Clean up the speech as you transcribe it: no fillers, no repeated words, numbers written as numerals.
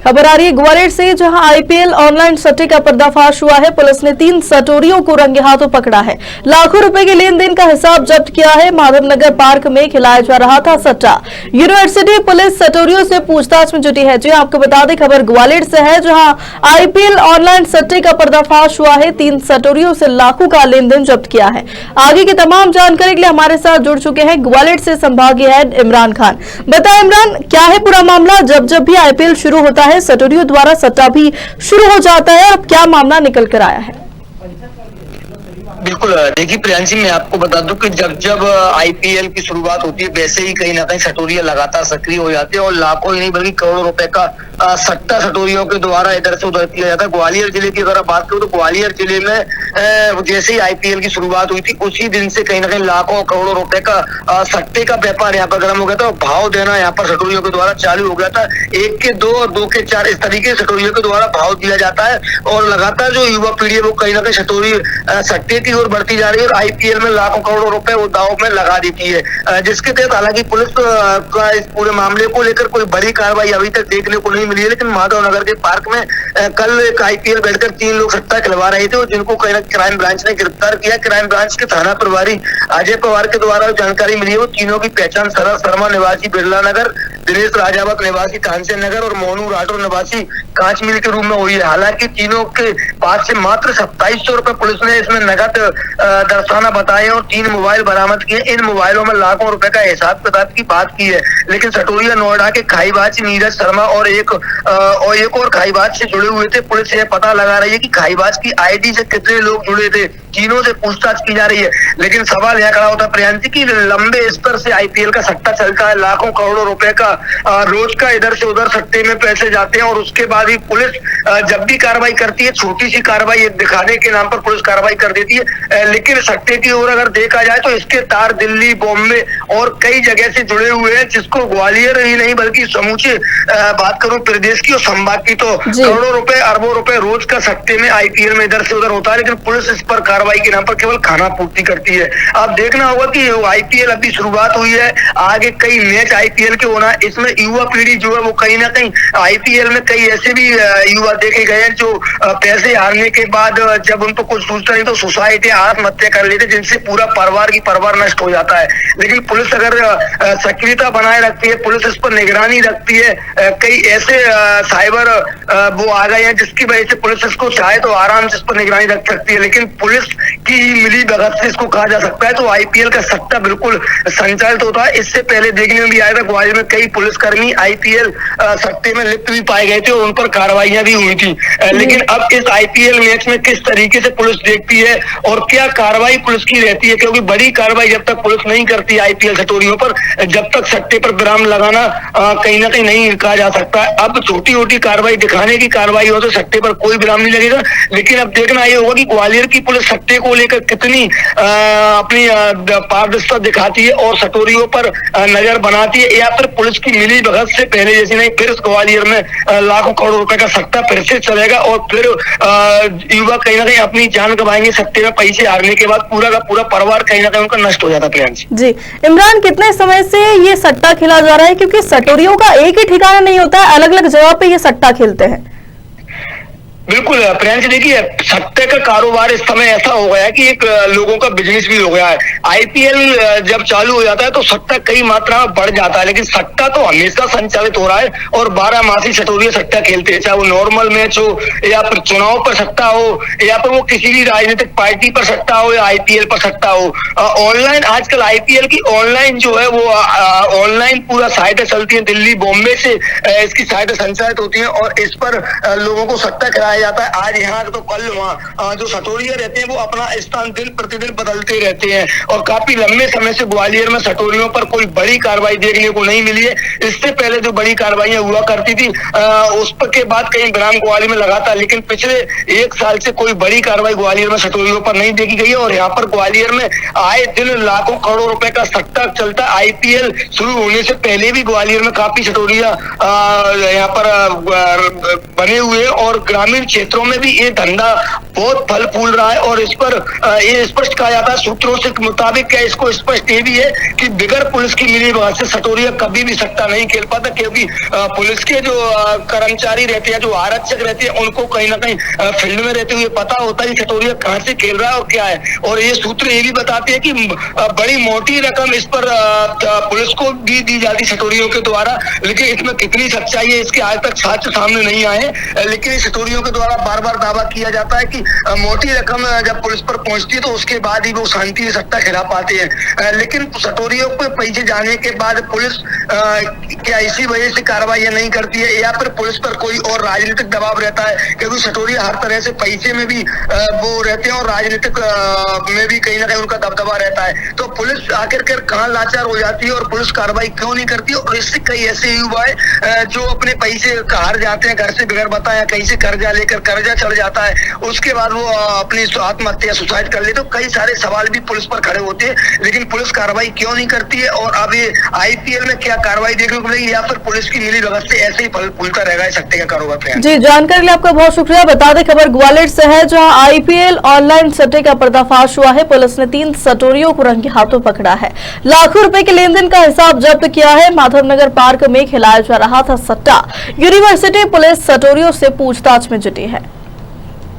खबर आ रही है ग्वालियर से, जहां आईपीएल ऑनलाइन सट्टे का पर्दाफाश हुआ है। पुलिस ने 3 सटोरियों को रंगे हाथों पकड़ा है। लाखों रुपए के लेन देन का हिसाब जब्त किया है। माधवनगर पार्क में खिलाया जा रहा था सट्टा। यूनिवर्सिटी पुलिस सटोरियों से पूछताछ में जुटी है। जी आपको बता दें, खबर ग्वालियर से है, जहां आईपीएल ऑनलाइन सट्टे का पर्दाफाश हुआ है। 3 सटोरियों से लाखों का लेन देन जब्त किया है। आगे की तमाम जानकारी के लिए हमारे साथ जुड़ चुके हैं ग्वालियर से संभागीय हेड इमरान खान। बताएं इमरान, क्या है पूरा मामला? जब भी आईपीएल शुरू होता है सटोरियों द्वारा सट्टा भी शुरू हो जाता है, और क्या मामला निकल कर आया है? बिल्कुल, देखिए प्रियांशी, मैं आपको बता दूं कि जब आईपीएल की शुरुआत होती है वैसे ही कहीं ना कहीं सटोरिया लगातार सक्रिय हो जाते हैं और लाखों ही नहीं बल्कि करोड़ों रुपए का सट्टा सटोरियों के द्वारा इधर से उधर किया जाता है। ग्वालियर जिले की अगर आप बात करूं तो ग्वालियर जिले में जैसे ही आईपीएल की शुरुआत हुई थी उसी दिन से कहीं ना कहीं लाखों करोड़ों रुपए का सट्टे का व्यापार यहाँ पर गर्म हो गया था। भाव देना यहाँ पर सटोरियों के द्वारा चालू हो गया था। 1 के 2 और 2 के 4 इस तरीके से सटोरियों के द्वारा भाव दिया जाता है और लगातार जो युवा पीढ़ी है वो कहीं ना कहीं सटोरी सट्टे की ओर बढ़ती जा रही है और आईपीएल में लाखों करोड़ों रुपए वो दांव में लगा देती है, जिसके तहत हालांकि पुलिस का इस पूरे मामले को लेकर कोई बड़ी कार्रवाई अभी तक देखने को नहीं मिली है। लेकिन माधवनगर के पार्क में कल एक आईपीएल बैठकर 3 लोग सट्टा खिलवा रहे थे और जिनको क्राइम ब्रांच ने गिरफ्तार किया। क्राइम ब्रांच के थाना प्रभारी अजय पवार के द्वारा जानकारी मिली है वो तीनों की पहचान सरस शर्मा निवासी बिरला नगर, दिनेश राजावत निवासी तानसेन नगर और मोनू राठौर निवासी कांच मिल के रूप में हुई है। हालांकि तीनों के पास से मात्र 2700 रुपए पुलिस ने इसमें नगद दर्शाना बताए और 3 मोबाइल बरामद किए। इन मोबाइलों में लाखों रुपए का हिसाब किताब की बात की है। लेकिन सटोरिया नोएडा के खाईबाज नीरज शर्मा और एक और खाईबाज से जुड़े हुए थे। पुलिस ये पता लगा रही है कि खाईबाज की आईडी से कितने लोग जुड़े थे। तीनों से पूछताछ की जा रही है। लेकिन सवाल यह खड़ा होता है प्रियांशी की लंबे स्तर से आईपीएल का सट्टा चलता है, लाखों करोड़ों रुपए का रोज का इधर से उधर सट्टे में पैसे जाते हैं और उसके बाद ही पुलिस जब भी कार्रवाई करती है छोटी सी कार्रवाई दिखाने के नाम पर पुलिस कार्रवाई कर देती है। लेकिन सट्टे की ओर अगर देखा जाए तो इसके तार दिल्ली, बॉम्बे और कई जगह से जुड़े हुए हैं, जिसको ग्वालियर ही नहीं बल्कि समूचे बात करूं प्रदेश की और संभाग की तो करोड़ों रुपए अरबों रुपए रोज का सट्टे में आईपीएल में इधर से उधर होता है। लेकिन पुलिस इस पर कार्रवाई के नाम पर केवल खाना पूर्ति करती है। अब देखना होगा कि आईपीएल अभी शुरुआत हुई है, आगे कई मैच आईपीएल के होना है। इसमें युवा पीढ़ी जो है वो कहीं ना कहीं आईपीएल में कई ऐसे भी युवा देखे गए हैं जो पैसे हारने के बाद जब उनको कुछ सूझता नहीं तो सुसाइड या आत्महत्या कर लेते, जिनसे पूरा परिवार नष्ट हो जाता है। लेकिन पुलिस अगर सक्रियता बनाए रखती है, पुलिस इस पर निगरानी रखती है, कई ऐसे साइबर वो आ गए हैं जिसकी वजह से पुलिस इसको चाहे तो आराम से इस पर निगरानी रख सकती है। लेकिन पुलिस की मिली भगत से इसको कहा जा सकता है तो आईपीएल का सट्टा बिल्कुल संचालित होता है। इससे पहले देखने में भी आया था ग्वालियर में कई पुलिसकर्मी आईपीएल सट्टे में लिप्त भी पाए गए थे और उन पर कार्रवाइयां भी हुई थी। लेकिन अब इस आईपीएल मैच में किस तरीके से पुलिस देखती है और क्या कार्रवाई पुलिस की रहती है, क्योंकि बड़ी कार्रवाई जब तक पुलिस नहीं करती आईपीएल सटोरियों पर, जब तक सट्टे पर विराम लगाना कहीं ना कहीं नहीं कहा जा सकता। अब छोटी छोटी कार्रवाई दिखाने की कार्रवाई हो तो सट्टे पर कोई विराम नहीं लगेगा। लेकिन अब देखना ये होगा कि ग्वालियर की पुलिस सट्टे को लेकर कितनी अपनी पारदर्शिता दिखाती है और सटोरियों पर नजर बनाती है, या फिर पुलिस की मिली भगत से पहले जैसी नहीं फिर ग्वालियर में लाखों करोड़ रुपए का सट्टा फिर से चलेगा और फिर युवा कहीं ना कहीं अपनी जान गंवाएंगे सट्टे में पैसे हारने के बाद। पूरा का पूरा परिवार कहीं ना कहीं उनका नष्ट हो जाता है। प्रियांशी जी, इमरान, कितने समय से ये सट्टा खेला जा रहा है? क्योंकि सटोरियों का एक ही ठिकाना नहीं होता है, अलग अलग जगह पे ये सट्टा खेलते हैं। बिल्कुल प्रियांशी, देखिए सट्टे का कारोबार इस समय ऐसा हो गया है कि एक लोगों का बिजनेस भी हो गया है। आईपीएल जब चालू हो जाता है तो सट्टा कई मात्रा में बढ़ जाता है, लेकिन सट्टा तो हमेशा संचालित हो रहा है और 12 मासी सटोरिया सट्टा खेलते हैं, चाहे वो नॉर्मल मैच हो या फिर चुनाव पर सट्टा हो या फिर वो किसी भी राजनीतिक पार्टी पर सट्टा हो या आईपीएल पर सट्टा हो। ऑनलाइन आजकल आईपीएल की ऑनलाइन जो है वो ऑनलाइन पूरा साइटें चलती है, दिल्ली बॉम्बे से इसकी साइटें संचालित होती है और इस पर लोगों को सट्टा खिलाया जाता है। आज यहाँ तो कल वहाँ जो सटोरिया रहते हैं वो अपना स्थान दिन प्रतिदिन बदलते रहते हैं और काफी लंबे समय से ग्वालियर में सटोरियों पर कोई बड़ी कार्रवाई देखने को नहीं मिली है। इससे पहले जो बड़ी कार्रवाइयां हुआ करती थी उस पर के बाद कहीं विराम ग्वालियर में लगा था, लेकिन पिछले 1 साल से कोई बड़ी कार्रवाई ग्वालियर में सटोरियों पर नहीं देखी गई है और यहाँ पर ग्वालियर में आए दिन लाखों करोड़ रुपए का सट्टा चलता। आईपीएल शुरू होने से पहले भी ग्वालियर में काफी सटोरिया यहाँ पर बने हुए और ग्रामीण ग्रामीण क्षेत्रों में भी ये धंधा बहुत फल फूल रहा है। और इस पर ये स्पष्ट कहा जाता है सूत्रों से मुताबिक, क्या इसको स्पष्ट ये भी है कि बिगर पुलिस की मिली भगत से सटोरिया कभी भी सट्टा नहीं खेल पाता, क्योंकि पुलिस के जो कर्मचारी रहते हैं, जो आरक्षक रहते हैं, उनको कहीं ना कहीं फील्ड में रहते हुए पता होता है कि सटोरिया कहाँ से खेल रहा है और क्या है। और ये सूत्र ये भी बताते हैं कि बड़ी मोटी रकम इस पर पुलिस को भी दी जाती सटोरियों के द्वारा, लेकिन इसमें कितनी सच्चाई है इसके आज तक साक्ष्य सामने नहीं आए। लेकिन सटोरियों के द्वारा बार बार दावा किया जाता है कि मोटी रकम जब पुलिस पर पहुंचती है तो उसके बाद ही वो शांति से सट्टा खिला पाते हैं। लेकिन सटोरियों को पैसे जाने के बाद पुलिस क्या इसी वजह से कार्रवाई नहीं करती है, या फिर पुलिस पर कोई और राजनीतिक दबाव रहता है? क्योंकि सटोरिया हर तरह से पैसे में भी वो रहते हैं और राजनीतिक में भी कहीं ना कहीं उनका दबदबा रहता है। तो पुलिस आखिरकार कहाँ लाचार हो जाती है और पुलिस कार्रवाई क्यों नहीं करती? और इससे कई ऐसे युवा है जो अपने पैसे हार जाते हैं, घर से बगैर बताया कहीं से कर्जा लेकर कर्जा चढ़ जाता है, उसके बाद वो अपनी आत्महत्या सुसाइड कर ले। तो कई सारे सवाल भी पुलिस पर खड़े होते हैं, लेकिन पुलिस कार्रवाई क्यों नहीं करती है? और अब ये IPL में क्या कार्रवाई देखने को मिलेगी, या फिर पुलिस की मिली भगत से ऐसे ही फल फूलता रहेगा सट्टे का कारोबार? जी, जानकारी के लिए आपका बहुत शुक्रिया। बता दें खबर ग्वालियर से है, जहां IPL ऑनलाइन सट्टे का पर्दाफाश हुआ है। पुलिस ने 3 सटोरियों को रंगे हाथों पकड़ा है। लाखों रुपए के लेन देन का हिसाब जब्त किया है। माधवनगर पार्क में खिलाया जा रहा था सट्टा। यूनिवर्सिटी पुलिस सटोरियों से पूछताछ में जुटी है।